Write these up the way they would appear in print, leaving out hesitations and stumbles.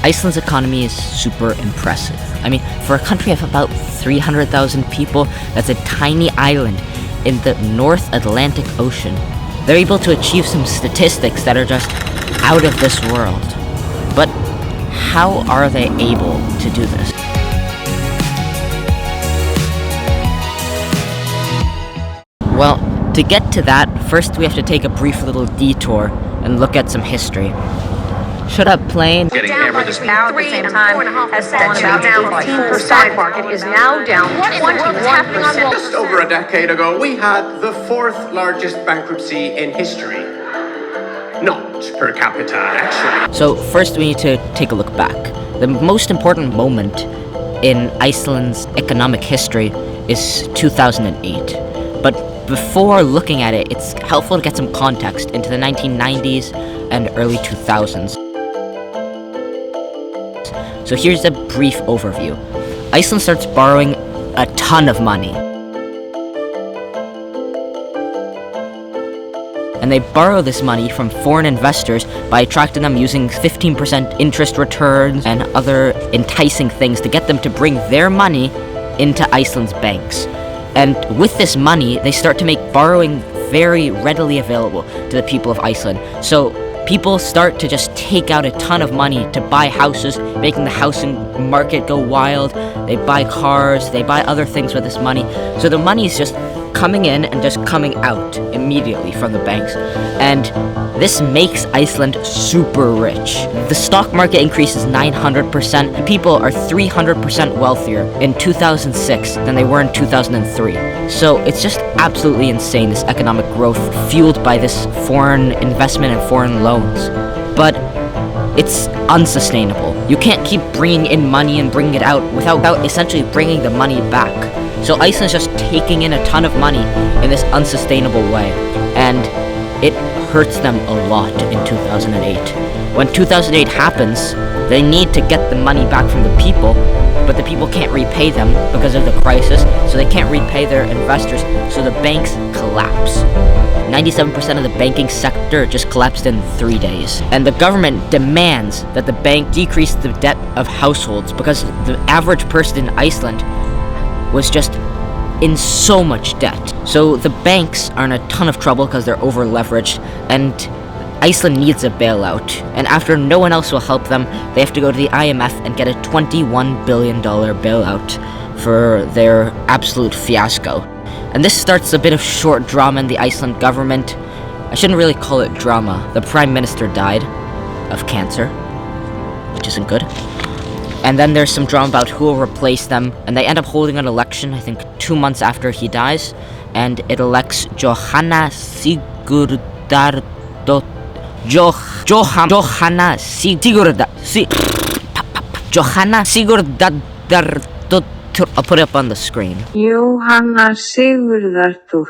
Iceland's economy is super impressive. I mean, for a country of about 300,000 people, that's a tiny island in the North Atlantic Ocean. They're able to achieve some statistics that are just out of this world. But how are they able to do this? Well, to get to that, first we have to take a brief little detour and look at some history. Shut up, plane. Getting hammered this now at the same time has fallen about down 15%. Stock market is now down 21%. Just over a decade ago, we had the fourth largest bankruptcy in history. Not per capita, actually. So first we need to take a look back. The most important moment in Iceland's economic history is 2008. But before looking at it, it's helpful to get some context into the 1990s and early 2000s. So here's a brief overview. Iceland starts borrowing a ton of money. And they borrow this money from foreign investors by attracting them using 15% interest returns and other enticing things to get them to bring their money into Iceland's banks. And with this money, they start to make borrowing very readily available to the people of Iceland. So people start to just take out a ton of money to buy houses, making the housing market go wild. They buy cars, they buy other things with this money. So the money is just coming in and just coming out immediately from the banks. And this makes Iceland super rich. The stock market increases 900%, and people are 300% wealthier in 2006 than they were in 2003. So it's just absolutely insane, this economic growth fueled by this foreign investment and foreign loans. But it's unsustainable. You can't keep bringing in money and bringing it out without essentially bringing the money back. So Iceland's just taking in a ton of money in this unsustainable way, and it hurts them a lot in 2008. When 2008 happens, they need to get the money back from the people, but the people can't repay them because of the crisis, so they can't repay their investors, so the banks collapse. 97% of the banking sector just collapsed in 3 days. And the government demands that the bank decrease the debt of households because the average person in Iceland was just in so much debt. So the banks are in a ton of trouble because they're over leveraged, and Iceland needs a bailout. And after no one else will help them, they have to go to the IMF and get a $21 billion bailout for their absolute fiasco. And this starts a bit of short drama in the Iceland government. I shouldn't really call it drama. The prime minister died of cancer, which isn't good. And then there's some drama about who will replace them, and they end up holding an election, I think 2 months after he dies, and it elects Johanna Sigurdardóttir. I'll put it up on the screen. Johanna Sigurdardóttir.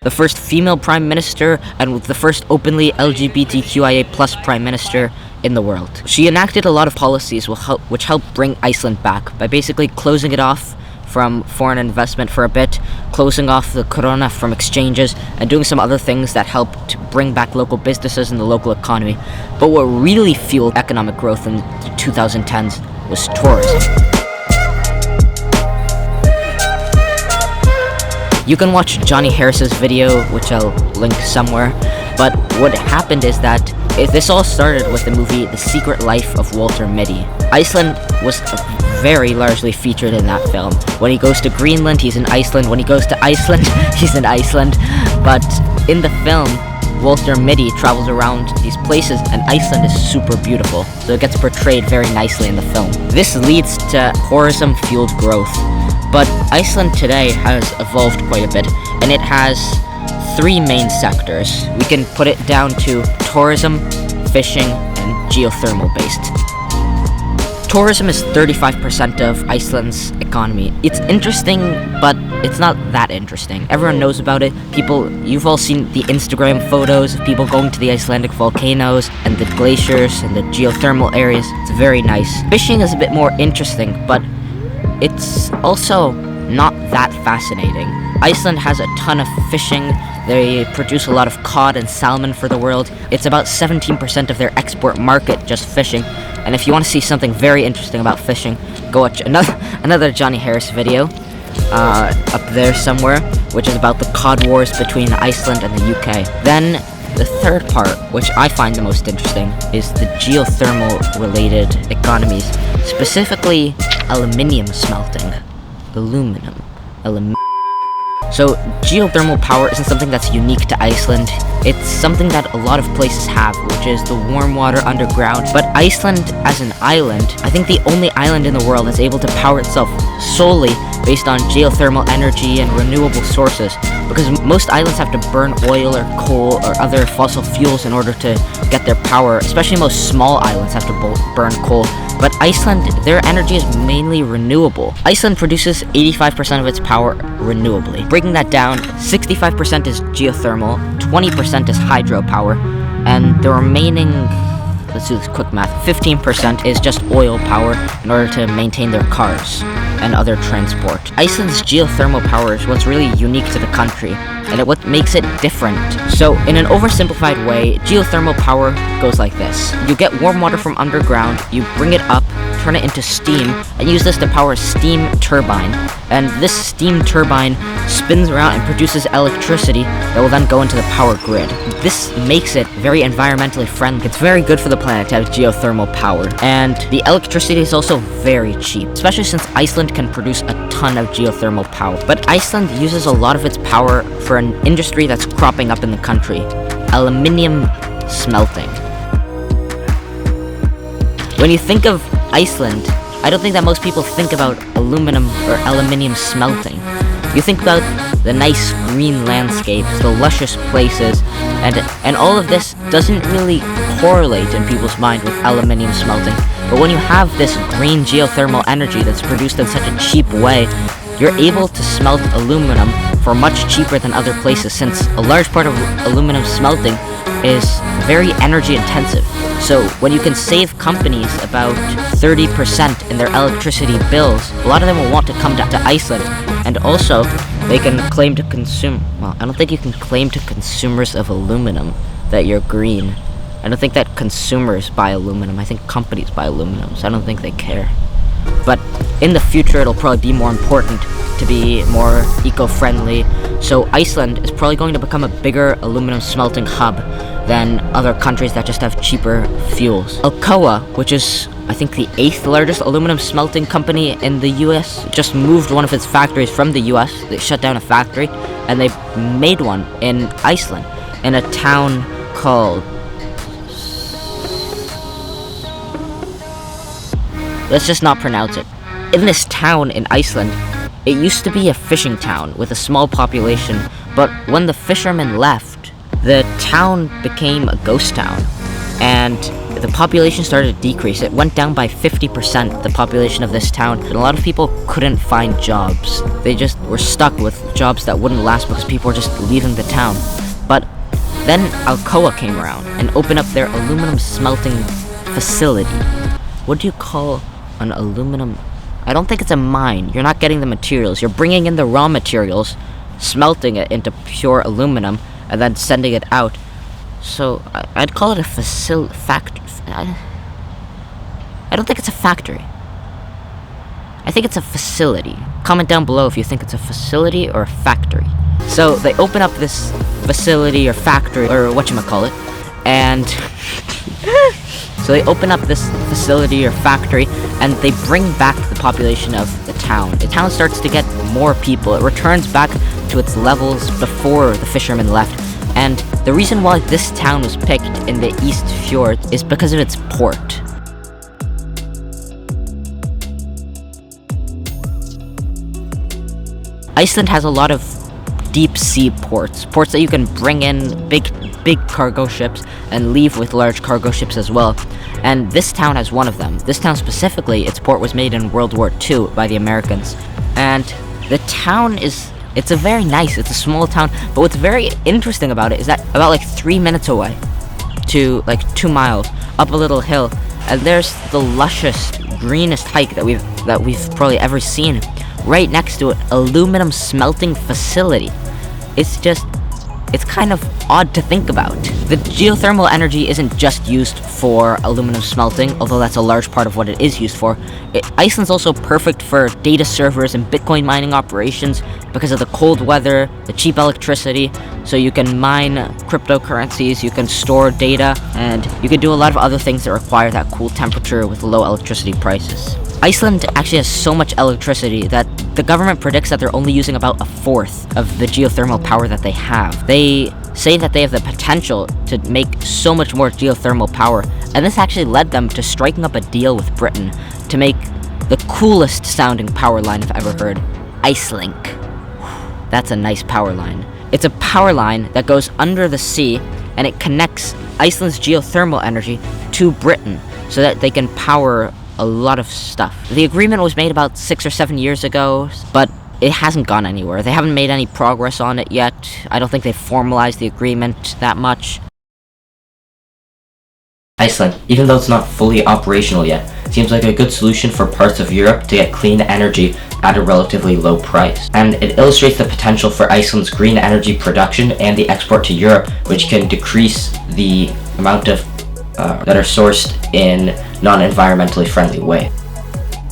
The first female prime minister and the first openly LGBTQIA+ prime minister in the world. She enacted a lot of policies which helped bring Iceland back by basically closing it off from foreign investment for a bit, closing off the corona from exchanges, and doing some other things that helped bring back local businesses and the local economy. But what really fueled economic growth in the 2010s was tourism. You can watch Johnny Harris's video, which I'll link somewhere, but what happened is that this all started with the movie The Secret Life of Walter Mitty. Iceland was very largely featured in that film. When he goes to Greenland, he's in Iceland. When he goes to Iceland, he's in Iceland. But in the film, Walter Mitty travels around these places, and Iceland is super beautiful, so it gets portrayed very nicely in the film. This leads to tourism-fueled growth. But Iceland today has evolved quite a bit, and it has 3 main sectors. We can put it down to tourism, fishing, and geothermal based. Tourism is 35% of Iceland's economy. It's interesting, but it's not that interesting. Everyone knows about it. You've all seen the Instagram photos of people going to the Icelandic volcanoes and the glaciers and the geothermal areas. It's very nice. Fishing is a bit more interesting, but it's also not that fascinating. Iceland has a ton of fishing. They produce a lot of cod and salmon for the world. It's about 17% of their export market, just fishing. And if you want to see something very interesting about fishing, go watch another Johnny Harris video up there somewhere, which is about the cod wars between Iceland and the UK. Then the third part, which I find the most interesting, is the geothermal related economies, specifically aluminium smelting. So geothermal power isn't something that's unique to Iceland. It's something that a lot of places have, which is the warm water underground. But Iceland as an island, I think the only island in the world that's able to power itself solely based on geothermal energy and renewable sources, because most islands have to burn oil or coal or other fossil fuels in order to get their power, especially most small islands have to burn coal. But Iceland, their energy is mainly renewable. Iceland produces 85% of its power renewably. Breaking that down, 65% is geothermal, 20% is hydropower, and the remaining, let's do this quick math, 15% is just oil power in order to maintain their cars and other transport. Iceland's geothermal power is what's really unique to the country, and what makes it different. So, in an oversimplified way, geothermal power goes like this. You get warm water from underground, you bring it up, turn it into steam, and use this to power a steam turbine. And this steam turbine spins around and produces electricity that will then go into the power grid. This makes it very environmentally friendly. It's very good for the planet to have geothermal power. And the electricity is also very cheap, especially since Iceland can produce a ton of geothermal power. But Iceland uses a lot of its power for an industry that's cropping up in the country: aluminium smelting. When you think of Iceland, I don't think that most people think about aluminum or aluminium smelting. You think about the nice green landscapes, the luscious places, and all of this doesn't really correlate in people's mind with aluminium smelting. But when you have this green geothermal energy that's produced in such a cheap way, you're able to smelt aluminum for much cheaper than other places, since a large part of aluminum smelting is very energy intensive. So when you can save companies about 30% in their electricity bills, a lot of them will want to come to Iceland. And also, they can claim to consume, well, I don't think you can claim to consumers of aluminum that you're green. I don't think that consumers buy aluminum. I think companies buy aluminum, so I don't think they care. But in the future, it'll probably be more important to be more eco-friendly. So Iceland is probably going to become a bigger aluminum smelting hub than other countries that just have cheaper fuels. Alcoa, which is I think the 8th largest aluminum smelting company in the US, just moved one of its factories from the US. They shut down a factory and they made one in Iceland in a town called, let's just not pronounce it. In this town in Iceland, it used to be a fishing town with a small population, but when the fishermen left, the town became a ghost town, and the population started to decrease. It went down by 50%, the population of this town, and a lot of people couldn't find jobs. They just were stuck with jobs that wouldn't last because people were just leaving the town. But then Alcoa came around and opened up their aluminum smelting facility. What do you call an aluminum? I don't think it's a mine. You're not getting the materials. You're bringing in the raw materials, smelting it into pure aluminum, and then sending it out. So I'd call it a factory. I don't think it's a factory. I think it's a facility. Comment down below if you think it's a facility or a factory. So they open up this facility or factory, or whatchamacallit, and so they open up this facility or factory, and they bring back the population of the town. The town starts to get more people. It returns back to its levels before the fishermen left. And the reason why this town was picked in the East Fjord is because of its port. Iceland has a lot of deep sea ports that you can bring in big cargo ships and leave with large cargo ships as well. And this town has one of them. This town specifically, its port was made in World War II by the Americans. And the town it's a small town, but what's very interesting about it is that about like 3 minutes away to like 2 miles up a little hill, and there's the lushest, greenest hike that we've probably ever seen, right next to an aluminum smelting facility. It's kind of odd to think about. The geothermal energy isn't just used for aluminum smelting, although that's a large part of what it is used for. Iceland's also perfect for data servers and Bitcoin mining operations because of the cold weather, the cheap electricity, so you can mine cryptocurrencies, you can store data, and you can do a lot of other things that require that cool temperature with low electricity prices. Iceland actually has so much electricity that the government predicts that they're only using about a fourth of the geothermal power that they have. They say that they have the potential to make so much more geothermal power, and this actually led them to striking up a deal with Britain to make the coolest sounding power line I've ever heard, Icelink. That's a nice power line. It's a power line that goes under the sea, and it connects Iceland's geothermal energy to Britain so that they can power a lot of stuff. The agreement was made about 6 or 7 years ago, but it hasn't gone anywhere. They haven't made any progress on it yet. I don't think they've formalized the agreement that much. Iceland, even though it's not fully operational yet, seems like a good solution for parts of Europe to get clean energy at a relatively low price. And it illustrates the potential for Iceland's green energy production and the export to Europe, which can decrease the amount of that are sourced in non-environmentally friendly way.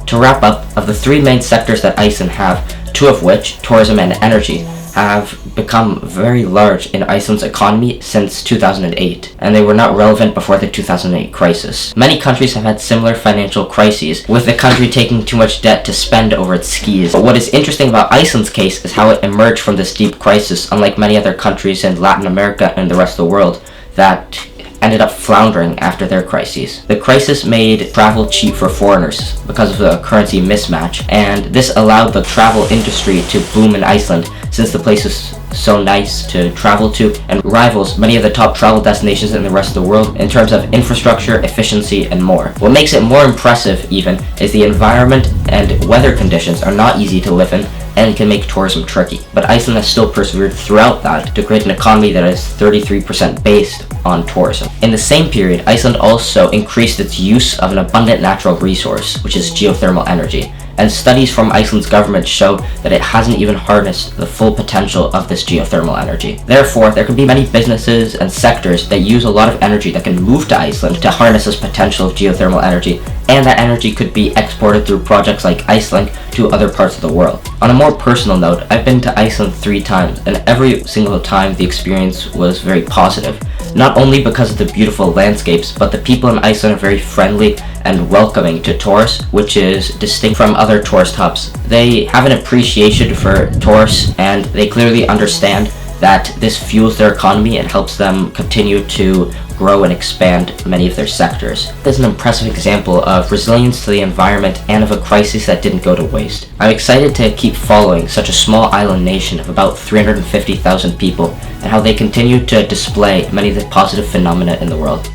To wrap up, of the three main sectors that Iceland have, two of which, tourism and energy, have become very large in Iceland's economy since 2008, and they were not relevant before the 2008 crisis. Many countries have had similar financial crises, with the country taking too much debt to spend over its skis. But what is interesting about Iceland's case is how it emerged from this deep crisis, unlike many other countries in Latin America and the rest of the world that ended up floundering after their crises. The crisis made travel cheap for foreigners because of the currency mismatch, and this allowed the travel industry to boom in Iceland since the place is so nice to travel to and rivals many of the top travel destinations in the rest of the world in terms of infrastructure, efficiency, and more. What makes it more impressive even is the environment and weather conditions are not easy to live in and can make tourism tricky. But Iceland has still persevered throughout that to create an economy that is 33% based on tourism. In the same period, Iceland also increased its use of an abundant natural resource, which is geothermal energy. And studies from Iceland's government show that it hasn't even harnessed the full potential of this geothermal energy. Therefore, there can be many businesses and sectors that use a lot of energy that can move to Iceland to harness this potential of geothermal energy, and that energy could be exported through projects like Icelink to other parts of the world. On a more personal note, I've been to Iceland 3 times, and every single time the experience was very positive. Not only because of the beautiful landscapes, but the people in Iceland are very friendly and welcoming to tourists, which is distinct from other tourist hubs. They have an appreciation for tourists, and they clearly understand that this fuels their economy and helps them continue to grow and expand many of their sectors. This is an impressive example of resilience to the environment and of a crisis that didn't go to waste. I'm excited to keep following such a small island nation of about 350,000 people and how they continue to display many of the positive phenomena in the world.